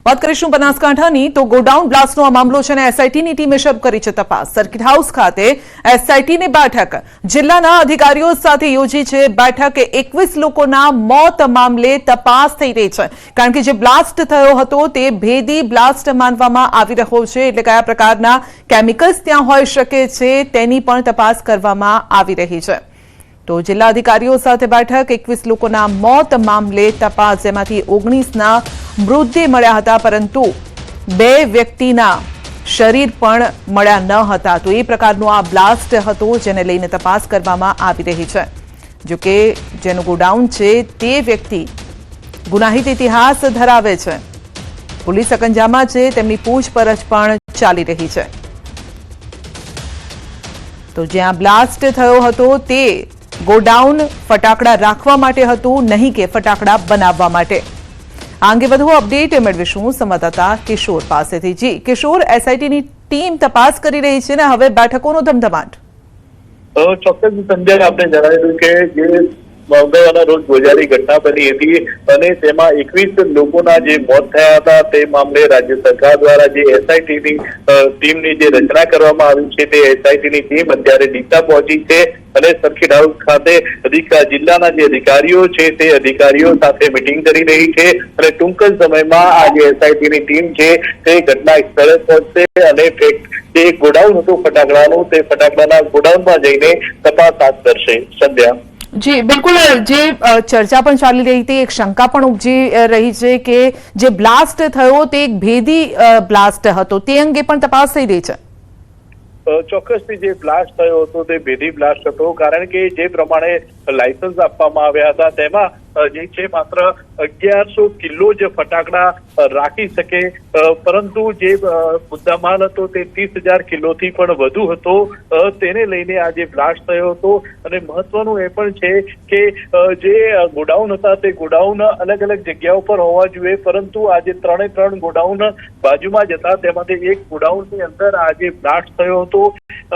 વાત કરીશું બનાસકાંઠાની તો ગોડાઉન બ્લાસ્ટનો આ મામલો છે અને એસઆઈટીની ટીમે શરૂ કરી છે તપાસ। સર્કિટ હાઉસ ખાતે એસઆઈટીની બેઠક જિલ્લાના અધિકારીઓ સાથે યોજી છે। બેઠક 21 લોકોના મોત મામલે તપાસ થઈ રહી છે કારણ કે જે બ્લાસ્ટ થયો હતો તે ભેદી બ્લાસ્ટ માનવામાં આવી રહ્યો છે, એટલે કયા પ્રકારના કેમિકલ્સ ત્યાં હોઈ શકે છે તેની પણ તપાસ કરવામાં આવી રહી છે। તો જિલ્લા અધિકારીઓ સાથે બેઠક 21 લોકોના મોત મામલે તપાસ, જેમાંથી 19ના મૃતદેહ મળ્યા હતા પરંતુ 2 વ્યક્તિના શરીર પણ મળ્યા ન હતા। તો એ પ્રકારનો આ બ્લાસ્ટ હતો જેને લઈને તપાસ કરવામાં આવી રહી છે। જો કે જેનું ગોડાઉન છે તે વ્યક્તિ ગુનાહિત ઇતિહાસ ધરાવે છે, પોલીસ અકંજામાં છે, તેમની પૂછપરછ પણ ચાલી રહી છે। તો જ્યાં બ્લાસ્ટ થયો હતો તે ગોડાઉન ફટાકડા રાખવા માટે હતું, નહીં કે ફટાકડા બનાવવા માટે। આ અંગે વધુ અપડેટ મેળવીશું સંવાદદાતા કિશોર પાસેથી। જી કિશોર, એસઆઈટીની ટીમ તપાસ કરી રહી છે ને હવે બેઠકોનો ધમધમાટ। ચોક્કસ સંજય, આપણે જણાવ્યું કે જે મંગળવારના રોજ ગોજારી ઘટના બની હતી અને તેમાં 21 લોકોના જે મોત થયા હતા તે મામલે રાજ્ય સરકાર દ્વારા જે એસઆઈટીની ટીમની જે રચના કરવામાં આવી છે તે એસઆઈટીની ટીમ અત્યારે ડીસા પહોંચી છે અને સર્કિટ હાઉસ ખાતે જિલ્લાના જે અધિકારીઓ છે તે અધિકારીઓ સાથે મીટિંગ કરી રહી છે અને ટૂંક જ સમયમાં આ જે એસઆઈટીની ટીમ છે તે ઘટના સ્થળે પહોંચશે અને જે ગોડાઉન હતું ફટાકડાનું તે ફટાકડાના ગોડાઉનમાં જઈને તપાસ હાથ ધરશે। સંધ્યા જી બિલકુલ, જે ચર્ચા પણ ચાલી રહી હતી, એક શંકા પણ ઉપજી રહી છે કે જે બ્લાસ્ટ થયો તે એક ભેદી બ્લાસ્ટ હતો, તે અંગે પણ તપાસ થઈ રહી છે। ચોક્કસથી જે બ્લાસ્ટ થયો હતો તે ભેદી બ્લાસ્ટ હતો, કારણ કે જે પ્રમાણે લાયસન્સ આપવામાં આવ્યા હતા તેમાં જે છે માત્ર 1100 કિલો જ ફટાકડા રાખી શકે, પરંતુ જે મુદ્દામાલ હતો તે 30,000 કિલોથી પણ વધુ હતો। તેને લઈને આ જે બ્લાસ્ટ થયો હતો અને મહત્વનું એ પણ છે કે જે ગોડાઉન હતા તે ગોડાઉન અલગ અલગ જગ્યાઓ પર હોવા જોઈએ, પરંતુ આ જે 3 ગોડાઉન બાજુમાં જ હતા તેમાંથી એક ગોડાઉનની અંદર આ જે બ્લાસ્ટ થયો હતો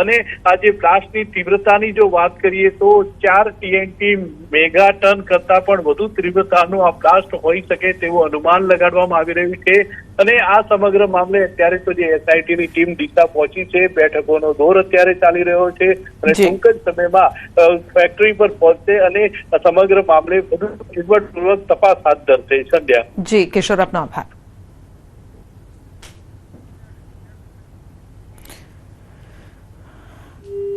અને આ જે બ્લાસ્ટની તીવ્રતાની જો વાત કરીએ તો 4 TNT મેગા ટન કરતા પણ વધુ તીવ્રતાનો આ બ્લાસ્ટ હોઈ શકે તેવું અનુમાન લગાડવામાં આવી રહ્યું છે અને આ સમગ્ર મામલે અત્યારે તો જે એસઆઈટીની ટીમ ડીસા પહોંચી છે, બેઠકોનો દોર અત્યારે ચાલી રહ્યો છે અને ટૂંક જ સમયમાં ફેક્ટરી પર પહોંચશે અને સમગ્ર મામલે વધુ ઝીણવટપૂર્વક તપાસ હાથ ધરશે। સંધ્યા જી કિશોર, આપનો આભાર।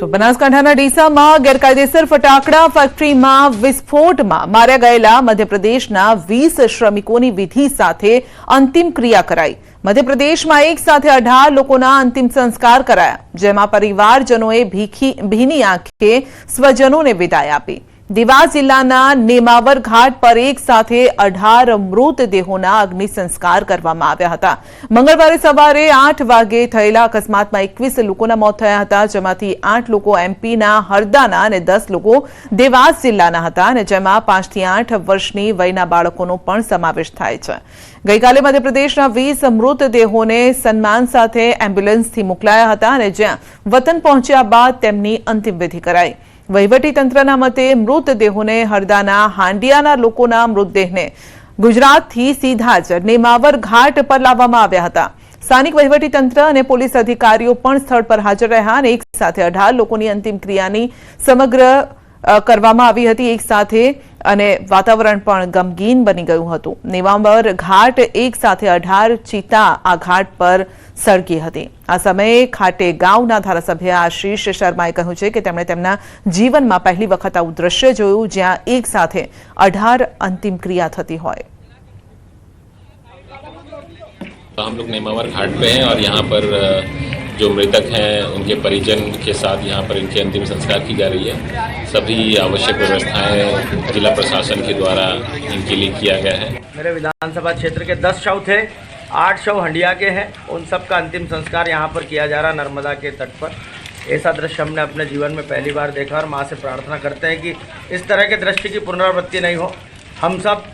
તો બનાસકાંઠાના ડીસામાં ગેરકાયદેસર ફટાકડા ફેક્ટરીમાં વિસ્ફોટમાં માર્યા ગયેલા મધ્યપ્રદેશના 20 શ્રમિકોની વિધિ સાથે અંતિમ ક્રિયા કરાઈ। મધ્યપ્રદેશમાં એક સાથે 18 લોકોના અંતિમ સંસ્કાર કરાયા, જેમાં પરિવારજનોએ ભીની આંખે સ્વજનોને વિદાય આપી। દેવાસ જિલ્લાના નેમાવર ઘાટ પર એક સાથે 18 મૃતદેહોના અગ્નિ સંસ્કાર કરવામાં આવ્યા હતા। મંગળવારે સવારે 8 વાગે થયેલા અકસ્માતમાં 21 લોકોના મોત થયા હતા, જેમાંથી 8 લોકો એમપીના હરદાના અને 10 લોકો દેવાસ જિલ્લાના હતા અને જેમાં 5 થી 8 વર્ષની વયના બાળકોનો પણ સમાવેશ થાય છે। ગઈકાલે મધ્યપ્રદેશના 20 મૃતદેહોને સન્માન સાથે એમ્બ્યુલન્સથી મોકલાયા હતા અને જ્યાં વતન પહોંચ્યા બાદ તેમની અંતિમ વિધિ કરાઈ। વહીવટીતંત્રના મતે મૃતદેહોને હરદાના હાંડિયાના લોકોના મૃતદેહને ગુજરાતથી સીધા જ નેમાવર ઘાટ પર લાવવામાં આવ્યા હતા। સ્થાનિક વહીવટીતંત્ર અને પોલીસ અધિકારીઓ પણ સ્થળ પર હાજર રહ્યા અને એક સાથે 18 લોકોની અંતિમ ક્રિયાની સમગ્ર કરવામાં આવી હતી એક સાથે, અને વાતાવરણ પણ ગમગીન બની ગયું હતું। નેમાવર ઘાટ એક સાથે 18 ચિતા આ ઘાટ પર સળગી હતી। આ સમયે ખાટે ગામના ધારાસભ્ય આશીષ શર્માએ કહ્યું છે કે તેમણે તેમના જીવનમાં પહેલી વખત આવું દ્રશ્ય જોયું જ્યાં એક સાથે 18 અંતિમ क्रिया થતી હોય। हम लोग नेमावर घाट पे हैं और यहाँ पर जो मृतक हैं उनके परिजन के साथ यहाँ पर इनके अंतिम संस्कार की जा रही है। सभी आवश्यक व्यवस्थाएं जिला प्रशासन के द्वारा इनके लिए किया गया है। मेरे विधानसभा क्षेत्र के 10 शव थे, 8 शव हंडिया के हैं, उन सब का अंतिम संस्कार यहाँ पर किया जा रहा नर्मदा के तट पर। ऐसा दृश्य हमने अपने जीवन में पहली बार देखा और माँ से प्रार्थना करते हैं कि इस तरह के दृश्य की पुनरावृत्ति नहीं हो। हम सब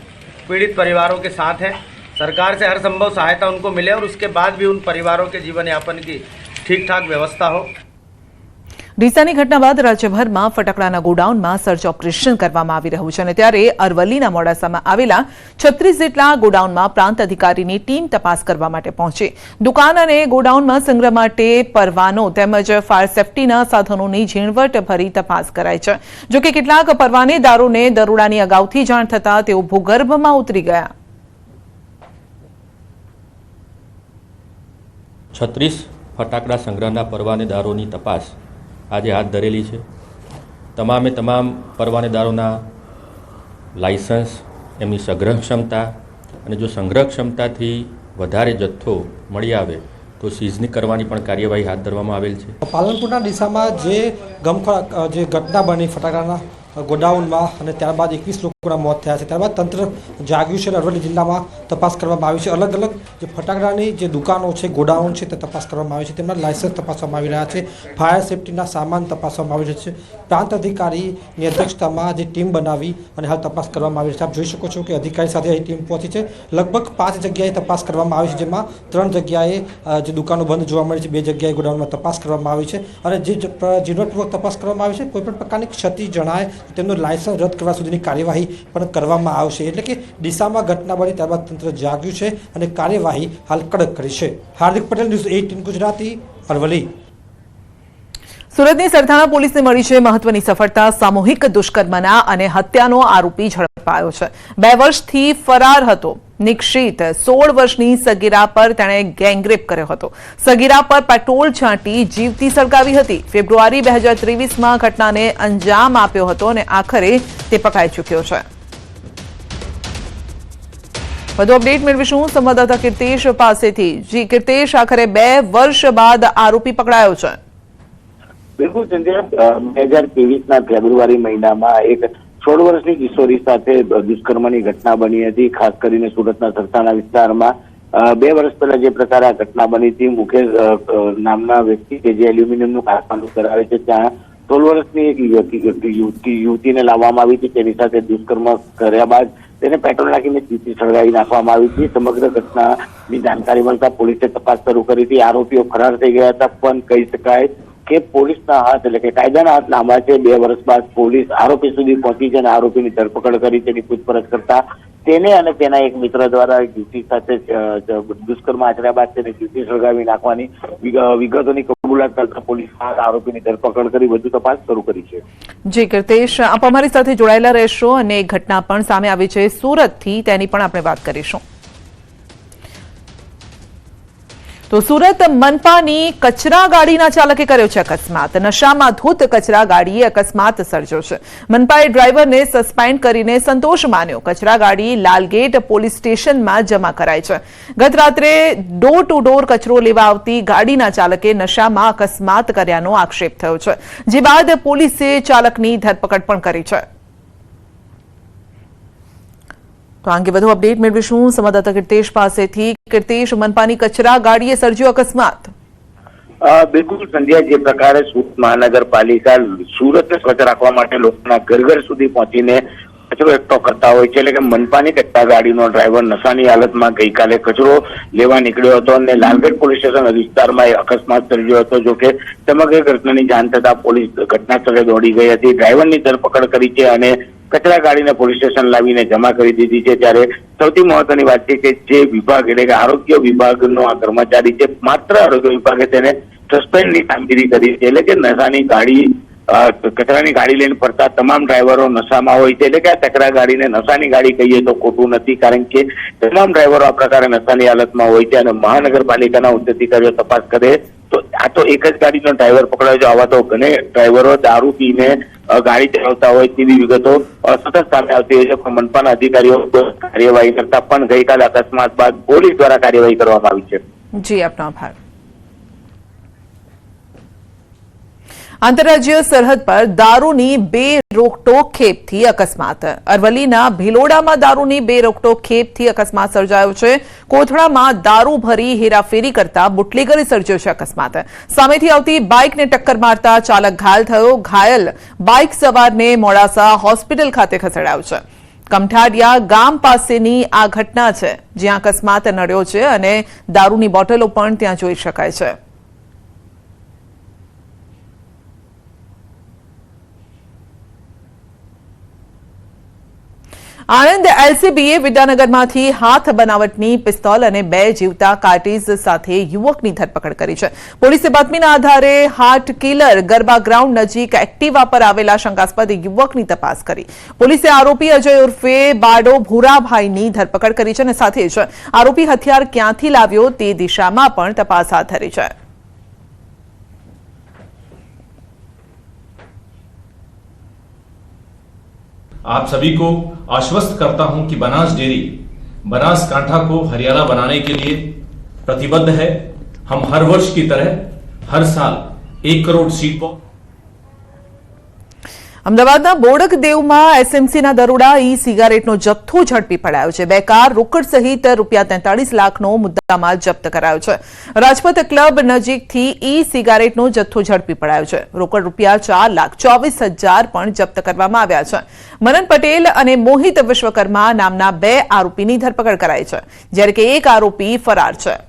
पीड़ित परिवारों के साथ हैं, सरकार से हर संभव सहायता उनको मिले और उसके बाद भी उन परिवारों के जीवन यापन की ठीक ठाक व्यवस्था हो। ડીસાની ઘટના બાદ રાજ્યભરમાં ફટાકડાના ગોડાઉનમાં સર્ચ ઓપરેશન કરવામાં આવી રહ્યું છે અને ત્યારે અરવલ્લીના મોડાસામાં આવેલા 36 જેટલા ગોડાઉનમાં પ્રાંત અધિકારીની ટીમ તપાસ કરવા માટે પહોંચી. દુકાન અને ગોડાઉનમાં સંગ્રહ માટે પરવાનો તેમજ ફાયર સેફટીના સાધનોની ઝીણવટભરી તપાસ કરાઈ છે. જોકે કેટલાક પરવાનેદારોને દરોડાની અગાઉથી જાણ થતાં તેઓ ભૂગર્ભમાં ઉતરી ગયા. 36 ફટાકડા સંગ્રહના પરવાનેદારોની તપાસ આજે હાથ ધરેલી છે. તમામે તમામ પરવાનેદારોના લાયસન્સ, એમની સંગ્રહ ક્ષમતા અને જો સંગ્રહ ક્ષમતાથી વધારે જથ્થો મળી આવે તો સીઝની કરવાની પણ કાર્યવાહી હાથ ધરવામાં આવેલ છે. પાલનપુરના ડીસામાં જે ઘટના બની ફટાકડાના ગોડાઉનમાં અને ત્યારબાદ 21 લોકોના મોત થયા છે, ત્યારબાદ તંત્ર જાગ્યું છે અને અરવલ્લી જિલ્લામાં તપાસ કરવામાં આવી છે. અલગ અલગ જે ફટાકડાની જે દુકાનો છે, ગોડાઉન છે તે તપાસ કરવામાં આવી છે. તેમના લાયસન્સ તપાસવામાં આવી રહ્યા છે. ફાયર સેફટીના સામાન તપાસવામાં આવી રહ્યો છે. પ્રાંત અધિકારીની અધ્યક્ષતામાં જે ટીમ બનાવી અને હાલ તપાસ કરવામાં આવી છે. આપ જોઈ શકો છો કે અધિકારી સાથે અહીં ટીમ પહોંચી છે. લગભગ 5 જગ્યાએ તપાસ કરવામાં આવી છે, જેમાં 3 જગ્યાએ જે દુકાનો બંધ જોવા મળી છે, 2 જગ્યાએ ગોડાઉનમાં તપાસ કરવામાં આવી છે અને જે ઝીણવટપૂર્વક તપાસ કરવામાં આવી છે. કોઈપણ પ્રકારની ક્ષતિ જણાય તેમનું લાયસન્સ રદ કરવા સુધીની કાર્યવાહી પણ કરવામાં આવશે. એટલે કે ડીસામાં ઘટના બની ત્યારબાદ તંત્ર જાગ્યું છે અને કાર્યવાહી હાલ કડક કરી છે. હાર્દિક પટેલ, ન્યૂઝ 18 ગુજરાતી, અરવલ્લી. સુરતની સરથાણા પોલીસને મળી છે મહત્વની સફળતા. સામૂહિક દુષ્કર્મના અને હત્યાનો આરોપી ઝડપાયો છે. 2 વર્ષથી ફરાર હતો નિક્ષિત 16 વર્ષની સગીરા પર તેણે ગેંગરેપ કર્યો હતો. સગીરા પર પેટ્રોલ છાંટી જીવતી સળગાવી હતી. ફેબ્રુઆરી 2023માં ઘટનાને અંજામ આપ્યો હતો અને આખરે તે પકડાઈ ચૂક્યો છે. વધુ અપડેટ મેળવીશું સંવાદદાતા કીર્તેશ પાસેથી. જી કીર્તેશ, આખરે 2 વર્ષ બાદ આરોપી પકડાયો છે. બિલકુલ સંધ્યા, 2023ના ફેબ્રુઆરી મહિનામાં એક 16 વર્ષની કિશોરી સાથે દુષ્કર્મની ઘટના બની હતી. ખાસ કરીને સુરતના સરથાણા વિસ્તારમાં 2 વર્ષ પહેલા જે પ્રકારે આ ઘટના બની હતી, મુકેશ નામના વ્યક્તિ કે જે એલ્યુમિનિયમનું કારખાનું કરાવે છે, ત્યાં 16 વર્ષની એક યુવતીને લાવવામાં આવી હતી. તેની સાથે દુષ્કર્મ કર્યા બાદ તેને પેટ્રોલ નાખીને જીવતી સળગાવી નાખવામાં આવી હતી. સમગ્ર ઘટનાની જાણકારી મળતા પોલીસે તપાસ શરૂ કરી હતી. આરોપીઓ ફરાર થઈ ગયા હતા, પણ કહી શકાય કે પોલીસના હાથ એટલે કે કાયદાના હાથ લાંબા છે. 2 વર્ષ બાદ પોલીસ આરોપી સુધી પહોંચી છે અને આરોપીની ધરપકડ કરી. તેની પૂછપરછ કરતા તેને અને તેના એક મિત્ર દ્વારા યુવતી સાથે દુષ્કર્મ આચર્યા બાદ તેને જીવતી સળગાવી નાખવાની વિગતોની કબૂલાત કરતા પોલીસ આરોપીની ધરપકડ કરી વધુ તપાસ શરૂ કરી છે. જી કીર્તેશ, આપ અમારી સાથે જોડાયેલા રહેશો અને એક ઘટના પણ સામે આવી છે સુરતથી, તેની પણ આપણે વાત કરીશું. તો સુરત મનપાની કચરા ગાડીના ચાલકે કર્યો છે અકસ્માત. નશામાં ધૂત કચરા ગાડીએ અકસ્માત સર્જ્યો છે. મનપાએ ડ્રાઈવરને સસ્પેન્ડ કરીને સંતોષ માન્યો. કચરા ગાડી લાલગેટ પોલીસ સ્ટેશનમાં જમા કરાઈ છે. ગત રાત્રે ડોર ટુ ડોર કચરો લેવા આવતી ગાડીના ચાલકે નશામાં અકસ્માત કર્યાનો આક્ષેપ થયો છે, જે બાદ પોલીસે ચાલકની ધરપકડ પણ કરી છે. તો આ અંગે વધુ અપડેટ મેળવીશું સંવાદદાતા કીર્તેશ પાસેથી. કીર્તેશ, મનપાની કચરા ગાડીએ સર્જ્યો અકસ્માત. બિલકુલ સંધ્યા, જે પ્રકારે સુરત મહાનગરપાલિકા સુરતને સ્વચ્છ રાખવા માટે લોકોના ઘર સુધી પહોંચીને કચરો એકઠો કરતા હોય છે, એટલે કે મનપાની કચરા ગાડીનો ડ્રાઈવર નશાની હાલતમાં ગઈકાલે કચરો લેવા નીકળ્યો હતો અને લાલગેટ પોલીસ સ્ટેશન વિસ્તારમાં અકસ્માત સર્જ્યો હતો. જોકે સમગ્ર ઘટનાની જાણ થતા પોલીસ ઘટના સ્થળે દોડી ગઈ હતી. ડ્રાઈવરની ધરપકડ કરી છે અને કચરા ગાડીને પોલીસ સ્ટેશન લાવીને જમા કરી દીધી છે. ત્યારે સૌથી મહત્વની વાત છે કે જે વિભાગ એટલે કે આરોગ્ય વિભાગનો આ કર્મચારી છે, માત્ર આરોગ્ય વિભાગે તેને સસ્પેન્ડની કામગીરી કરી છે. એટલે કે નશાની ગાડી કચરાની ગાડી લઈને ફરતા તમામ ડ્રાઈવરો નશામાં હોય છે. એટલે કે આ કચરા ગાડીને નશાની ગાડી કહીએ તો ખોટું નથી, કારણ કે તમામ ડ્રાઈવરો આ પ્રકારે નશાની હાલતમાં હોય છે અને મહાનગરપાલિકાના ઉચ્ચ અધિકારીઓ તપાસ કરે તો આ તો એક જ ગાડીનો ડ્રાઈવર પકડાયો છે. આવા તો ઘણે ડ્રાઈવરો દારૂ પીને ગાડી ચલાવતા હોય તેવી વિગતો સતત સામે આવતી હોય છે, પણ મનપાના અધિકારીઓ કાર્યવાહી કરતા પણ ગઈકાલે અકસ્માત બાદ પોલીસ દ્વારા કાર્યવાહી કરવામાં આવી છે. જી, આપનો આભાર. આંતરરાજ્ય સરહદ પર દારૂની બેરોકટોક ખેપથી અકસ્માત. અરવલ્લીના ભિલોડામાં દારૂની બેરોકટોક ખેપથી અકસ્માત સર્જાયો છે. કોથળામાં દારૂ ભરી હેરાફેરી કરતા બુટલેગરે સર્જ્યો છે અકસ્માત. સામેથી આવતી બાઇકને ટક્કર મારતા ચાલક ઘાયલ થયો. ઘાયલ બાઇક સવારને મોડાસા હોસ્પિટલ ખાતે ખસેડાયો છે. કમઠાડિયા ગામ પાસેની આ ઘટના છે, જ્યાં અકસ્માત નડ્યો છે અને દારૂની બોટલો પણ ત્યાં જોઈ શકાય છે. આણંદ એલસીબીએ વિદ્યાનગરમાંથી હાથ બનાવટની પિસ્તોલ અને 2 જીવતા કાર્ટીઝ સાથે યુવકની ધરપકડ કરી છે. પોલીસે બાતમીના આધારે હાર્ટ કિલર ગરબા ગ્રાઉન્ડ નજીક એક્ટિવા પર આવેલા શંકાસ્પદ યુવકની તપાસ કરી. પોલીસે આરોપી અજય ઉર્ફે બાડો ભૂરાભાઈની ધરપકડ કરી છે અને સાથે જ આરોપી હથિયાર ક્યાંથી લાવ્યો તે દિશામાં પણ તપાસ હાથ ધરી છે. आप सभी को आश्वस्त करता हूं कि बनास डेयरी बनासकांठा को हरियाणा बनाने के लिए प्रतिबद्ध है. हम हर वर्ष की तरह हर साल 1 करोड़ सीड बॉक्स. અમદાવાદના બોડકદેવમાં એસએમસીના દરોડા ઈ સિગારેટનો જથ્થો ઝડપી પડાયો છે. 2 કાર રોકડ સહિત ₹43 લાખનો મુદ્દામાલ જપ્ત કરાયો છે. રાજપથ ક્લબ નજીકથી ઈ સિગારેટનો જથ્થો ઝડપી પડાયો છે. રોકડ ₹4,24,000 પણ જપ્ત કરવામાં આવ્યા છે. મનન પટેલ અને મોહિત વિશ્વકર્મા નામના 2 આરોપીની ધરપકડ કરાઈ છે, જ્યારે કે 1 આરોપી ફરાર છે.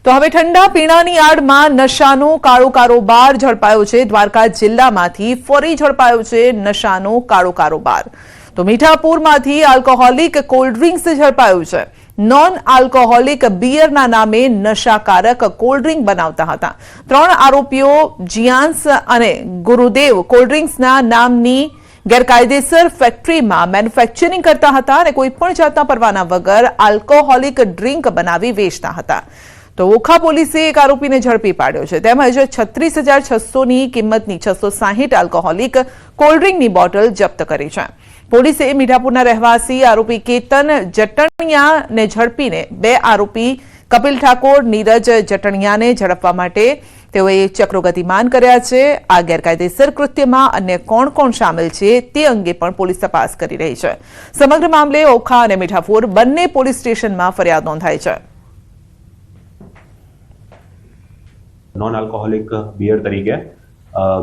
તો હવે ઠંડા પીણાની આડમાં નશાનો કાળો કારોબાર ઝડપાયો છે. દ્વારકા જિલ્લામાંથી ફરી ઝડપાયો છે નશાનો કાળો કારોબાર. તો મીઠાપુરમાંથી આલ્કોહોલિક કોલ્ડ ડ્રિંક્સ ઝડપાયું છે. નોન આલ્કોહોલિક બિયરના નામે નશાકારક કોલ્ડ ડ્રિંક બનાવતા હતા. 3 આરોપીઓ જિયાન્સ અને ગુરુદેવ કોલ્ડ ડ્રિંક્સના નામની ગેરકાયદેસર ફેક્ટરીમાં મેન્યુફેક્ચરિંગ કરતા હતા અને કોઈપણ જાતના પરવાના વગર આલ્કોહોલિક ડ્રિંક બનાવી વેચતા હતા. તો ઓખા પોલીસે 1 આરોપીને ઝડપી પાડ્યો છે. તેમજ 36,600ની કિંમતની 660 આલ્કોહોલિક કોલ્ડ ડ્રિંકની બોટલ જપ્ત કરી છે. પોલીસે મીઠાપુરના રહેવાસી આરોપી કેતન જટણિયાને ઝડપીને 2 આરોપી કપિલ ઠાકોર, નીરજ જટણિયાને ઝડપવા માટે તેઓએ ચક્રો ગતિમાન કર્યા છે. આ ગેરકાયદેસર કૃત્યમાં અન્ય કોણ કોણ સામેલ છે તે અંગે પણ પોલીસ તપાસ કરી રહી છે. સમગ્ર મામલે ઓખા અને મીઠાપુર બંને પોલીસ સ્ટેશનમાં ફરિયાદ નોંધાઈ છે. નોન આલ્કોહોલિક બિયર તરીકે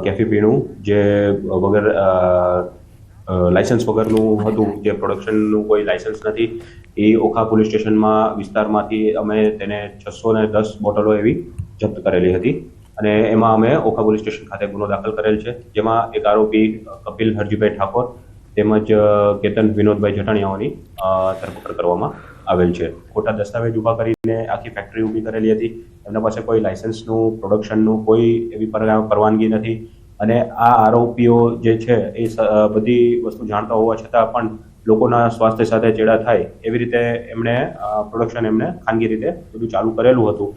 કેફી પીણું જે વગર લાયસન્સ વગરનું હતું, જે પ્રોડક્શનનું કોઈ લાયસન્સ નથી, એ ઓખા પોલીસ સ્ટેશનમાં વિસ્તારમાંથી અમે તેને 610 બોટલો એવી જપ્ત કરેલી હતી અને એમાં અમે ઓખા પોલીસ સ્ટેશન ખાતે ગુનો દાખલ કરેલ છે, જેમાં 1 આરોપી કપિલ હરજીભાઈ ઠાકોર તેમજ કેતન વિનોદભાઈ જટાણિયાઓની ધરપકડ કરવામાં આવેલ છે. ખોટા દસ્તાવેજ ઊભા કરીને આખી ફેક્ટરી ઊભી કરેલી હતી. એમના પાસે કોઈ લાયસન્સનું, પ્રોડક્શનનું કોઈ એવી પરવાનગી નથી અને આ આરોપીઓ જે છે એ બધી વસ્તુ જાણતા હોવા છતાં પણ લોકોના સ્વાસ્થ્ય સાથે ચેડા થાય એવી રીતે એમણે પ્રોડક્શન ખાનગી રીતે બધું ચાલુ કરેલું હતું.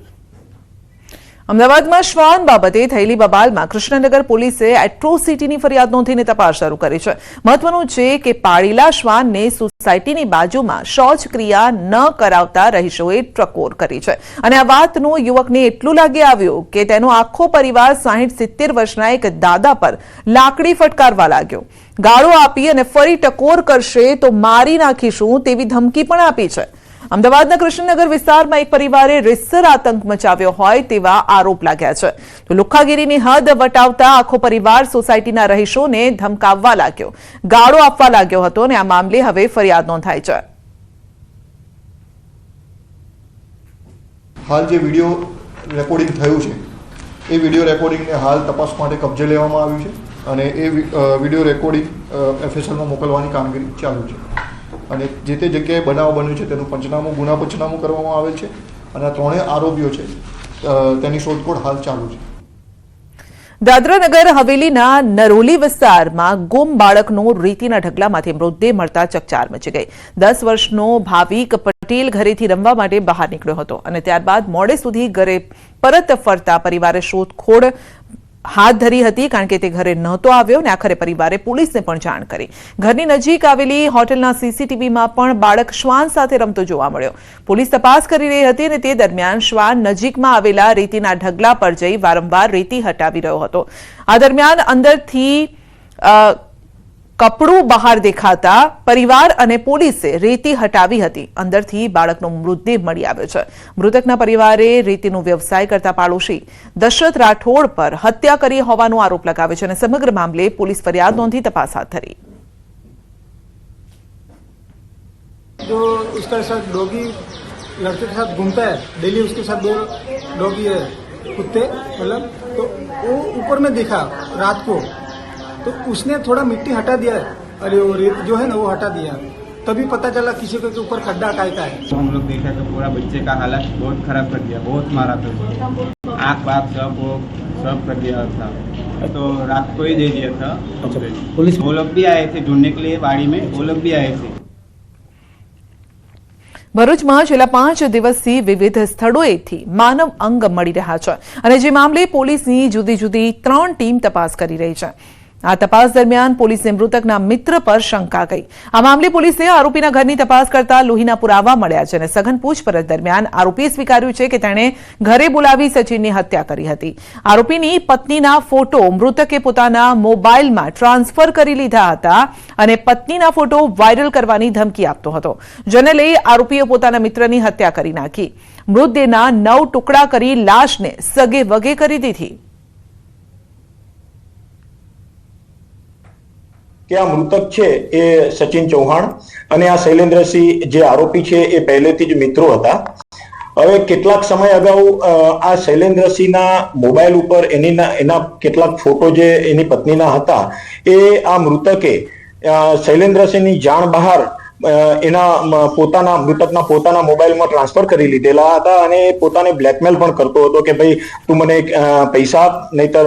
અમદાવાદમાં શ્વાન બાબતે થયેલી બબાલમાં કૃષ્ણનગર પોલીસે એટ્રોસિટીની ફરિયાદ નોંધીને તપાસ શરૂ કરી છે. મહત્વનું છે કે પાળેલા શ્વાનને સોસાયટીની બાજુમાં શૌચક્રિયા ન કરાવતા રહીશોએ ટકોર કરી છે અને આ વાતનું યુવકને એટલું લાગી આવ્યું કે તેનો આખો પરિવાર 60-70 વર્ષના એક દાદા પર લાકડી ફટકારવા લાગ્યો. ગાળો આપી અને ફરી ટકોર કરશે તો મારી નાખીશું તેવી ધમકી પણ આપી છે. અમદાવાદના કૃષ્ણનગર વિસ્તારમાં એક પરિવારે રીતસર આતંક મચાવ્યો હોય તેવા આરોપ લાગ્યા છે. તો લુખ્ખાગીરીની હદ વટાવતા આખો પરિવાર સોસાયટીના રહીશોને ધમકાવવા લાગ્યો, ગાળો આપવા લાગ્યો હતો અને આ મામલે હવે ફરિયાદ નોંધાઈ છે. હાલ જે વિડીયો રેકોર્ડિંગ થયું છે એ વિડીયો રેકોર્ડિંગને હાલ તપાસ માટે કબજે લેવામાં આવ્યું છે અને એ વિડીયો રેકોર્ડિંગ FSLમાં મોકલવાની કામગીરી ચાલુ છે અને જે તે જગ્યાએ બનાવ બન્યું છે તેનું ગુના પંચનામું કરવામાં આવેલ છે અને આ 3 આરોપીઓ છે તેની શોધખોળ હાલ ચાલુ છે. દાદરાનગર હવેલીના નરોલી વિસ્તારમાં ગુમ બાળકનો રેતીના ઢગલામાંથી મૃતદેહ મળતા ચકચાર મચી ગઈ. 10 વર્ષનો ભાવિક પટેલ ઘરેથી રમવા માટે બહાર નીકળ્યો હતો અને ત્યારબાદ મોડે સુધી ઘરે પરત ફરતા પરિવારે શોધખોળ હાથ ધરી હતી, કારણ કે તે ઘરે નહોતો આવ્યો અને આખરે પરિવારે પોલીસને પણ જાણ કરી. ઘરની નજીક આવેલી હોટેલના CCTVમાં પણ બાળક શ્વાન સાથે રમતો જોવા મળ્યો. પોલીસ તપાસ કરી રહી હતી અને તે દરમિયાન શ્વાન નજીકમાં આવેલા રેતીના ઢગલા પર જઈ વારંવાર રેતી હટાવી રહ્યો હતો. આ દરમિયાન અંદરથી કપડું બહાર દેખાતા પરિવાર અને પોલીસે રેતી હટાવી હતી. અંદરથી બાળકનો મૃતદેહ મળી આવ્યો છે. મૃતકના પરિવારે રેતીનો વ્યવસાય કરતા પાડોશી દશરથ રાઠોડ પર હત્યા કરી હોવાનો આરોપ લગાવ્યો છે અને સમગ્ર મામલે પોલીસ ફરિયાદ નોંધી તપાસ હાથ ધરી. जो उसका साथ डॉगी लड़के के साथ घूमता है, डेली उसके साथ 2 डॉगी है, कुत्ते मतलब, तो वो ऊपर में देखा रात को, तो उसने थोड़ा मिट्टी हटा दिया, अरे वो रेत जो है ना वो हटा दिया, तभी पता चला किसी के ऊपर खड्डा काय का है। तो हम लोग देखा तो पूरा बच्चे का हालत बहुत खराब कर दिया, बहुत मारा था उसको, आँख बाँख सब कर दिया था, तो रात को ही दे दिया था। पुलिस वो लोग भी आए थे ढूंढने के लिए, बाड़ी में वो लोग भी आए थे। ભરૂચમાં છેલ્લા 5 દિવસથી વિવિધ સ્થળોએથી માનવ અંગ મળી રહ્યા છે અને જે મામલે પોલીસની જુદી જુદી 3 ટીમ તપાસ કરી રહી છે। આ તપાસ દરમિયાન પોલીસને મૃતકના મિત્ર પર શંકા ગઈ। આ મામલે પોલીસે આરોપીના ઘરની તપાસ કરતા લોહીના પુરાવા મળ્યા છે અને સઘન પૂછપરછ દરમિયાન આરોપીએ સ્વીકાર્યું છે કે તેણે ઘરે બોલાવી સચિનની હત્યા કરી હતી। આરોપીની પત્નીના ફોટો મૃતકે પોતાના મોબાઈલમાં ટ્રાન્સફર કરી લીધા હતા અને પત્નીના ફોટો વાયરલ કરવાની ધમકી આપતો હતો, જેને લઈ આરોપીએ પોતાના મિત્રની હત્યા કરી નાખી। મૃતદેહના 9 ટુકડા કરી લાશને સગે વગે કરી દીધી। કે આ મૃતક છે એ સચિન ચૌહાણ અને આ શૈલેન્દ્રસિંહ જે આરોપી છે એ પહેલેથી જ મિત્રો હતા। હવે કેટલાક સમય અગાઉ આ શૈલેન્દ્રસિંહના મોબાઈલ ઉપર એના કેટલાક ફોટો જે એની પત્નીના હતા એ આ મૃતકે શૈલેન્દ્રસિંહની જાણ બહાર એના મૃતકના પોતાના મોબાઈલમાં ટ્રાન્સફર કરી લીધેલા હતા અને પોતાને બ્લેકમેલ પણ કરતો હતો કે ભાઈ તું મને પૈસા આપ, નહીતર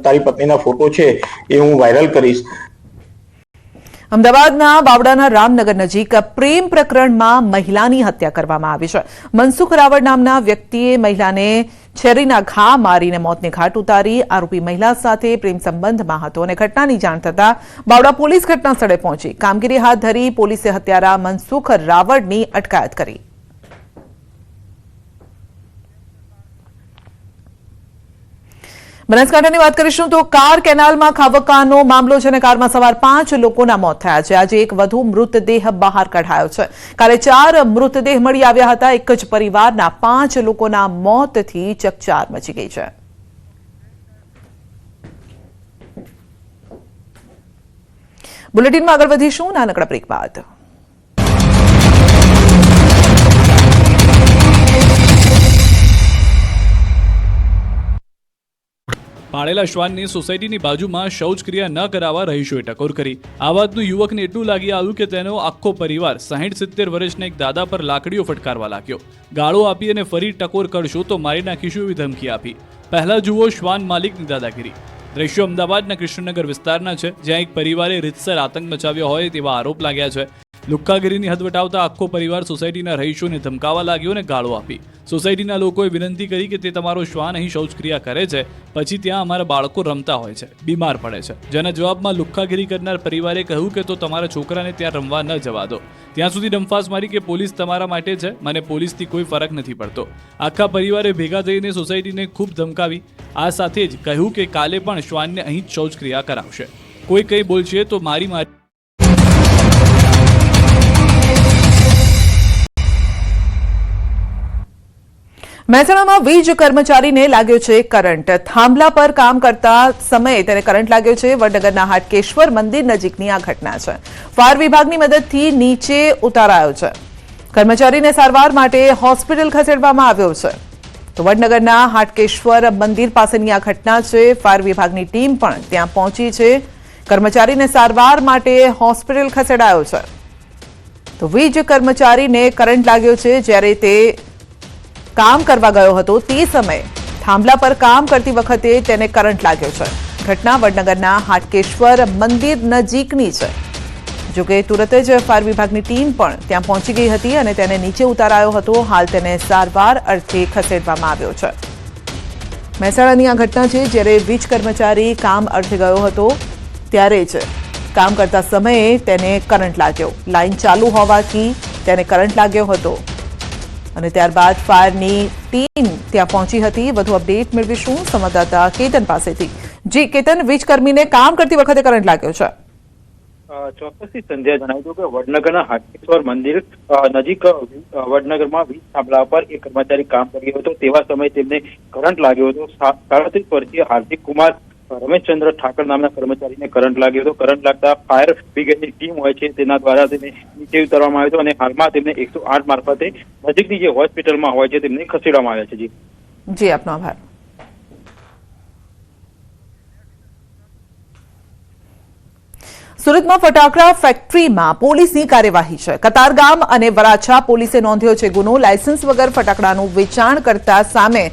તારી પત્નીના ફોટો છે એ હું વાયરલ કરીશ। અમદાવાદના બાવડાના રામનગર નજીક પ્રેમ પ્રકરણમાં મહિલાની હત્યા કરવામાં આવી છે। મનસુખ રાવળ નામના વ્યક્તિએ મહિલાને છરીના ઘા મારીને મોતને ઘાટ ઉતારી। આરોપી મહિલા સાથે પ્રેમ સંબંધમાં હતો અને ઘટનાની જાણ થતા બાવડા પોલીસ ઘટના સ્થળે પહોંચી કામગીરી હાથ ધરી પોલીસે હત્યારા મનસુખ રાવળની અટકાયત કરી। બનાસકાંઠાની વાત કરીશું તો કાર કેનાલમાં ખાબકવાનો મામલો છે અને કારમાં સવાર 5 લોકોના મોત થયા છે। આજે એક વધુ મૃતદેહ બહાર કઢાયો છે। કાલે 4 મૃતદેહ મળી આવ્યા હતા। એક જ પરિવારના 5 લોકોના મોતથી ચકચાર મચી ગઈ છે। બુલેટિનમાં આગળ વધીશું નાનકડા બ્રેક બાદ। પાળેલા શ્વાનની સોસાયટીની બાજુમાં શૌચક્રિયા ન કરાવવા રહીશોએ ટકોર કરી। આ વાતનું યુવકને એટલું લાગી આવ્યું કે તેનો આખો પરિવાર 60-70 વર્ષના એક દાદા પર લાકડીઓ ફટકારવા લાગ્યો। ગાળો આપી અને ફરી ટકોર કરશો તો મારી નાખીશું એવી ધમકી આપી। પહેલા જુઓ શ્વાન માલિકની દાદાગીરી। દ્રશ્યો અમદાવાદના કૃષ્ણનગર વિસ્તારના છે, જ્યાં એક પરિવારે રીતસર આતંક મચાવ્યો હોય તેવા આરોપ લાગ્યા છે। લુખ્ખાગીરીની હદ વટાવતા આખો પરિવાર સોસાયટીના રહીશોને ધમકાવા લાગ્યો અને ગાળો આપી। સોસાયટીના લોકોએ વિનંતી કરી કે તે તમારો શ્વાન અહીં શૌચક્રિયા કરે છે, પછી ત્યાં અમારા બાળકો રમતા હોય છે, બીમાર પડે છે। જેના જવાબમાં લુખ્ખાગીરી કરનાર પરિવારે કહ્યું કે તો તમારા છોકરાને ત્યાં રમવા ન જવા દો। ત્યાં સુધી ડંફાસ મારી કે પોલીસ તમારા માટે છે, મને પોલીસથી કોઈ ફરક નથી પડતો। આખા પરિવારે ભેગા થઈને સોસાયટીને ખૂબ ધમકાવી। આ સાથે જ કહ્યું કે કાલે પણ શ્વાનને અહીં જ શૌચક્રિયા કરાવશે। કોઈ કંઈ બોલશે તો મારી મહેસાણામાં વીજ કર્મચારીને લાગ્યો છે કરંટ। થાંભલા પર કામ કરતા સમયે તેને કરંટ લાગ્યો છે। વડનગરના હાટકેશ્વર મંદિર નજીકની આ ઘટના છે। ફાયર વિભાગની મદદથી નીચે ઉતારાયો છે। કર્મચારીને સારવાર માટે હોસ્પિટલ ખસેડવામાં આવ્યો છે। તો વડનગરના હાટકેશ્વર મંદિર પાસેની આ ઘટના છે। ફાયર વિભાગની ટીમ પણ ત્યાં પહોંચી છે। કર્મચારીને સારવાર માટે હોસ્પિટલ ખસેડાયો છે। તો વીજ કર્મચારીને કરંટ લાગ્યો છે। જ્યારે તે કામ કરવા ગયો હતો તે સમયે થાંભલા પર કામ કરતી વખતે તેને કરંટ લાગ્યો છે। ઘટના વડનગરના હાટકેશ્વર મંદિર નજીકની છે। જો કે તુરત જ ફાયર વિભાગની ટીમ પણ ત્યાં પહોંચી ગઈ હતી અને તેને નીચે ઉતારાયો હતો। હાલ તેને સારવાર અર્થે ખસેડવામાં આવ્યો છે। મહેસાણાની આ ઘટના છે, જ્યારે વીજ કર્મચારી કામ અર્થે ગયો હતો ત્યારે જ કામ કરતા સમયે તેને કરંટ લાગ્યો। લાઈન ચાલુ હોવાથી તેને કરંટ લાગ્યો હતો અને ત્યારબાદ ફાયરની ટીમ ત્યાં પહોંચી હતી। વધુ અપડેટ મેળવીશું સંવાદદાતા કેતન પાસેથી। જી કેતન, વીજકર્મીને કામ કરતી વખતે કરંટ લાગ્યો છે? ચોક્કસથી સંધ્યા જણાવી દઉં કે વડનગરના હાટકેશ્વર મંદિર નજીક વડનગરમાં વીજ થાંભલા પર એક કર્મચારી કામ કરી રહ્યો હતો। તેવા સમયે તેમને કરંટ લાગ્યો હતો। 37 વર્ષીય હાર્દિક કુમાર રમેશચંદ્ર ઠાકર નામના કર્મચારીને કરંટ લાગ્યો હતો। કરંટ લાગતા ફાયર બ્રિગેડની ટીમ હોય છે તેના દ્વારા તેને નીચે ઉતારવામાં આવ્યો હતો અને હાલમાં તેમને 108 મારફતે નજીકની જે હોસ્પિટલમાં હોય છે તેમને ખસેડવામાં આવ્યા છે। જી જી આપનો આભાર. સુરતમાં ફટાકડા ફેક્ટરીમાં પોલીસની કાર્યવાહી છે. કતારગામ અને વરાછા પોલીસે નોંધ્યો છે ગુનો. લાયસન્સ વગર ફટાકડાનું વેચાણ કરતા સામે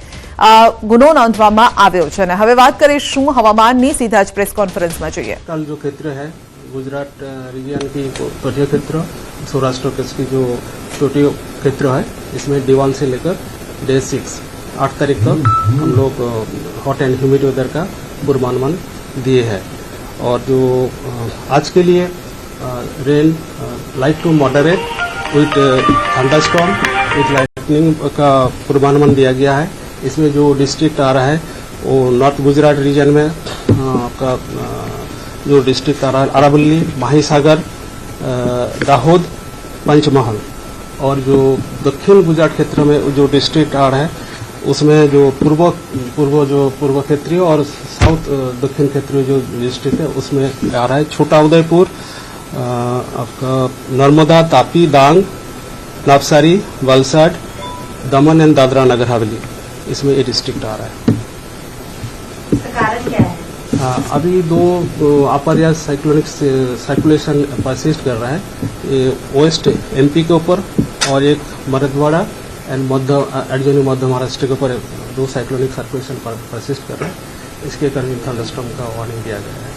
ગુનો નોંધવામાં આવ્યો છે. અને હવે વાત કરીશું હવામાનની. સીધા જ પ્રેસ કોન્ફરન્સમાં જોઈએ. कल जो क्षेत्र है गुजरात रीजन की तटीय क्षेत्र, सौराष्ट्र की जो चोटी क्षेत्र है, इसमें D1 से लेकर Day 6 8 तारीख तक हम लोग हॉट एंड ह्यूमिड वेदर का पूर्वानुमान दिए हैं. और जो आज के लिए rain light to moderate with thunderstorm with lightning का पूर्वानुमान दिया गया है. इसमें जो डिस्ट्रिक्ट आ रहा है वो नॉर्थ गुजरात रीजन में आपका जो डिस्ट्रिक्ट आ रहा है अरावली, माहीसागर, दाहोद, पंचमहल. और जो दक्षिण गुजरात क्षेत्र में जो डिस्ट्रिक्ट आ रहा है उसमें जो पूर्व क्षेत्रीय और साउथ दक्षिण क्षेत्रीय जो डिस्ट्रिक्ट है उसमें आ रहा है छोटा उदयपुर, आपका नर्मदा, तापी, डांग, नवसारी, वलसाड, दमन एंड दादरा नगर हवेली, इसमें ये डिस्ट्रिक्ट आ रहा है. कारण क्या है? अभी दो अपर या साइक्लोनिक सर्कुलेशन परसिस्ट कर रहा है. ये वेस्ट MP के ऊपर और एक मराठवाड़ा एंड एडजोइनिंग मध्य महाराष्ट्र के ऊपर दो साइक्लोनिक सर्कुलेशन परसिस्ट कर रहा है. इसके कारण थंडरस्टॉर्म का वार्निंग दिया गया है.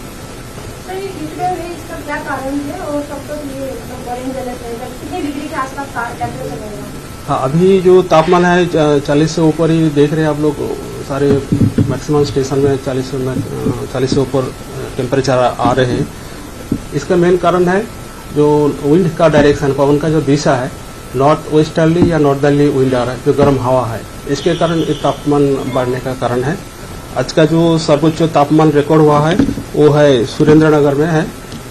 सर ये हीट वेव है, इसका क्या कारण है और कब तक ये ऑरेंज अलर्ट रहेगा? कितने डिग्री के आसपास टेम्परेचर रहेगा? हाँ, अभी जो तापमान है 40 से ऊपर ही देख रहे हैं आप लोग. सारे मैक्सिमम स्टेशन में 40 से ऊपर टेम्परेचर आ रहे हैं. इसका मेन कारण है जो विंड का डायरेक्शन, पवन का जो दिशा है, नॉर्थ वेस्टर्ली या नॉर्दर्ली विंड आ रहा है, जो गर्म हवा है. इसके कारण ये तापमान बढ़ने का कारण है. आज का जो सर्वोच्च तापमान रिकॉर्ड हुआ है वो है सुरेंद्रनगर में है,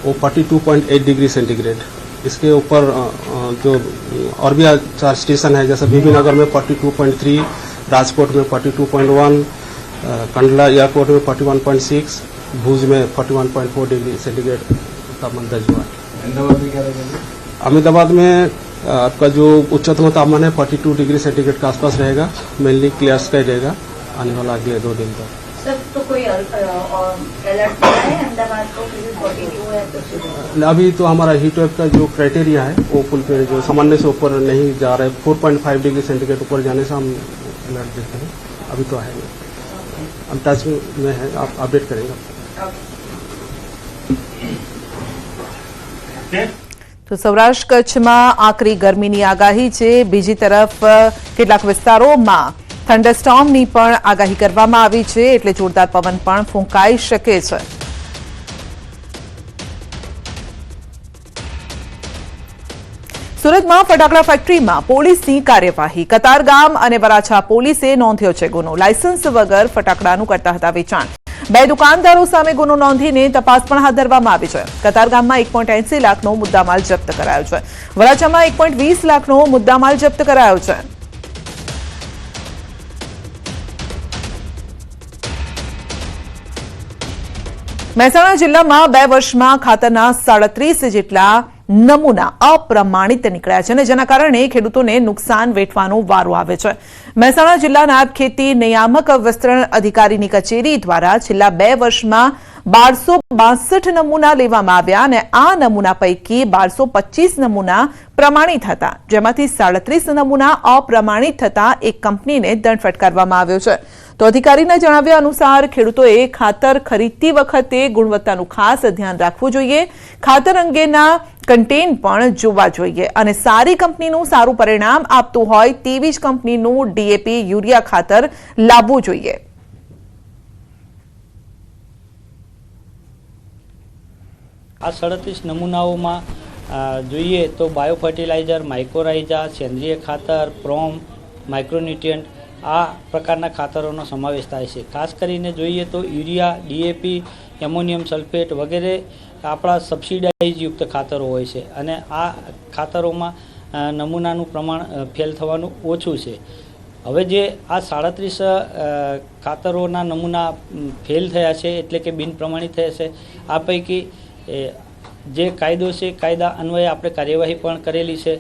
वो 42.8 डिग्री सेंटीग्रेड. इसके ऊपर जो और भी 4 स्टेशन है, जैसे बीबी नगर में 42.3, राजकोट में 42.1, कंडला एयरपोर्ट में 41.6, भुज में 41.4 डिग्री सेंटीग्रेड तापमान दर्ज हुआ. अहमदाबाद में आपका जो उच्चतम तापमान है 42 डिग्री सेंटीग्रेड के आसपास रहेगा. मेनली क्लियर स्काई रहेगा आने वाला अगले 2 दिन तक. सर तो कोई अलर्ट मिला है अहमदाबाद को? 42 है तो अभी तो हमारा हीट वेव का जो क्राइटेरिया है वो फुलफिल, जो सामान्य से ऊपर नहीं जा रहा है. 4.5 डिग्री सेंटीग्रेड ऊपर जाने से हम अलर्ट देते हैं. अभी तो है हम टच में है, आप अपडेट करेंगे. તો સૌરાષ્ટ્ર કચ્છમાં આકરી ગરમીની આગાહી છે. બીજી તરફ કેટલાક વિસ્તારોમાં થંડરસ્ટોર્મની પણ આગાહી કરવામાં આવી છે, એટલે જોરદાર પવન પણ ફૂંકાઈ શકે છે. સુરતમાં ફટાકડા ફેક્ટરીમાં પોલીસની કાર્યવાહી. કતારગામ અને વરાછા પોલીસે નોંધ્યો છે ગુનો. લાયસન્સ વગર ફટાકડાનું કરતા હતા વેચાણ. 2 દુકાનદારો સામે ગુનો નોંધીને તપાસ પણ હાથ ધરવામાં આવી છે. કતારગામમાં 1.80 લાખનો મુદ્દામાલ જપ્ત કરાયો છે. વરાછામાં 1.20 લાખનો મુદ્દામાલ જપ્ત કરાયો છે. મહેસાણા જિલ્લામાં 2 વર્ષમાં ખાતરના 37 જેટલા નમૂના અપ્રમાણિત નીકળ્યા છે, અને જેના કારણે ખેડૂતોને નુકસાન વેઠવાનો વારો આવે છે. મહેસાણા જિલ્લા નાયબ ખેતી નિયામક વિસ્તરણ અધિકારીની કચેરી દ્વારા છેલ્લા 2 વર્ષમાં 1262 નમૂના લેવામાં આવ્યા, અને આ નમૂના પૈકી 1225 નમૂના પ્રમાણિત હતા, જેમાંથી 37 નમૂના અપ્રમાણિત થતા એક કંપનીને દંડ ફટકારવામાં આવ્યો છે. તો અધિકારીના જણાવ્યા અનુસાર ખેડૂતોએ ખાતર ખરીદતી વખતે ગુણવત્તાનું ખાસ ધ્યાન રાખવું જોઈએ. ખાતર અંગેના કન્ટેન પણ જોવા જોઈએ, અને સારી કંપનીનું સારું પરિણામ આપતું હોય તેવી જ કંપનીનું DAP યુરિયા ખાતર લાવવું જોઈએ. આ 37 નમૂનાઓમાં જોઈએ તો બાયો ફર્ટિલાઇઝર, માઇક્રોરાઇઝા, સેન્દ્રિય ખાતર, પ્રોમ, માઇક્રોન્યુટ્રિયન્ટ આ પ્રકારના ખાતરોનો સમાવેશ થાય છે. ખાસ કરીને જોઈએ તો યુરિયા, DAP, એમોનિયમ સલ્ફેટ વગેરે આપણા સબસિડાઇઝ યુક્ત ખાતરો હોય છે, અને આ ખાતરોમાં નમૂનાનું પ્રમાણ ફેલ થવાનું ઓછું છે. હવે જે આ 37 ખાતરોના નમૂના ફેલ થયા છે, એટલે કે બિન પ્રમાણિત થયા છે, આ પૈકી જે કાયદો છે કાયદા અન્વયે આપણે કાર્યવાહી પણ કરેલી છે.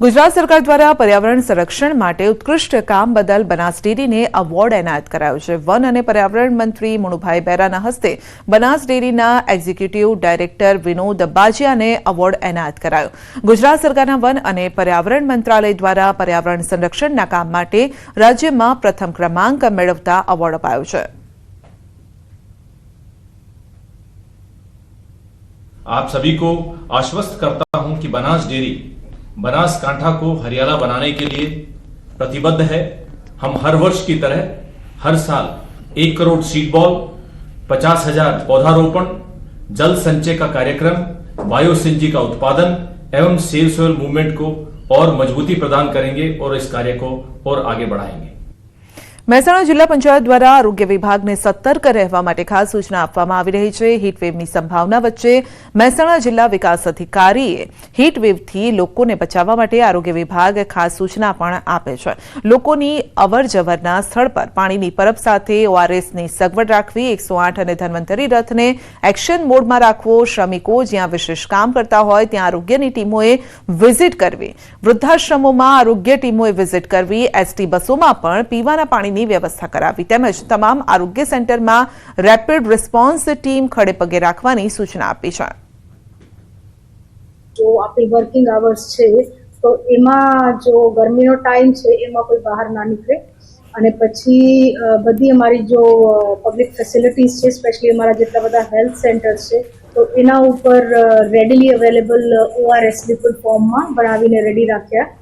ગુજરાત સરકાર દ્વારા પર્યાવરણ સંરક્ષણ માટે ઉત્કૃષ્ટ કામ બદલ બનાસ ડેરીને એવોર્ડ એનાયત કરાયો છે. વન અને પર્યાવરણ મંત્રી મણુભાઈ બેરાના હસ્તે બનાસ ડેરીના એક્ઝિક્યુટિવ ડાયરેક્ટર વિનોદ બાજિયાને એવોર્ડ એનાયત કરાયો. ગુજરાત સરકારના વન અને પર્યાવરણ મંત્રાલય દ્વારા પર્યાવરણ સંરક્ષણના કામ માટે રાજ્યમાં પ્રથમ ક્રમાંક મેળવતા એવોર્ડ અપાયો છે. आप सभी को आश्वस्त करता हूं कि बनास डेयरी बनासकांठा को हरियाला बनाने के लिए प्रतिबद्ध है. हम हर वर्ष की तरह हर साल 1 करोड़ सीड बॉल, 50,000 पौधारोपण, जल संचय का कार्यक्रम, बायो सीएनजी का उत्पादन एवं सेव सोयल मूवमेंट को और मजबूती प्रदान करेंगे और इस कार्य को और आगे बढ़ाएंगे. મહેસાણા જિલ્લા પંચાયત દ્વારા આરોગ્ય વિભાગને સતર્ક રહેવા માટે ખાસ સૂચના આપવામાં આવી રહી છે. હીટવેવની સંભાવના વચ્ચે મહેસાણા જિલ્લા વિકાસ અધિકારીએ હીટવેવથી લોકોને બચાવવા માટે આરોગ્ય વિભાગ ખાસ સૂચના પણ આપે છે. લોકોની અવરજવરના સ્થળ પર પાણીની પરબ સાથે ઓઆરએસની સગવડ રાખવી, 108 અને ધન્વંતરી રથને એક્શન મોડમાં રાખવો, શ્રમિકો જ્યાં વિશેષ કામ કરતા હોય ત્યાં આરોગ્યની ટીમોએ વિઝિટ કરવી, વૃદ્ધાશ્રમોમાં આરોગ્ય ટીમોએ વિઝિટ કરવી, એસટી બસોમાં પણ પીવાના પાણી વ્યવસ્થા કરાવી તેમજ તમામ આરોગ્ય સેન્ટરમાં રેપિડ રિસ્પોન્સ ટીમ ખડે પગે રાખવાની સૂચના આપી છે. જો આપણી વર્કિંગ અવર્સ છે તો એમાં જો ગરમીનો ટાઈમ છે એમાં કોઈ બહાર ના નીકળે અને પછી બધી અમારી જો પબ્લિક ફેસિલિટીઝ છે, સ્પેશિયલી અમારા જેટલા બધા હેલ્થ સેન્ટર્સ છે તો એના ઉપર રેડીલી અવેલેબલ ઓઆરએસ લિક્વિડ ફોર્મમાં બનાવીને રેડી રાખ્યા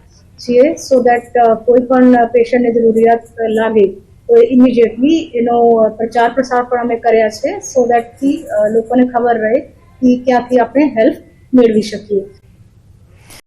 છીએ સો દેટ કોઈ પણ પેશન્ટને જરૂરિયાત લાગે તો ઇમિડિયેટલી એનો પ્રચાર પ્રસાર પણ અમે કર્યા છે સો દેટથી લોકોને ખબર રહે કે ક્યાંથી આપણે હેલ્પ મેળવી શકીએ.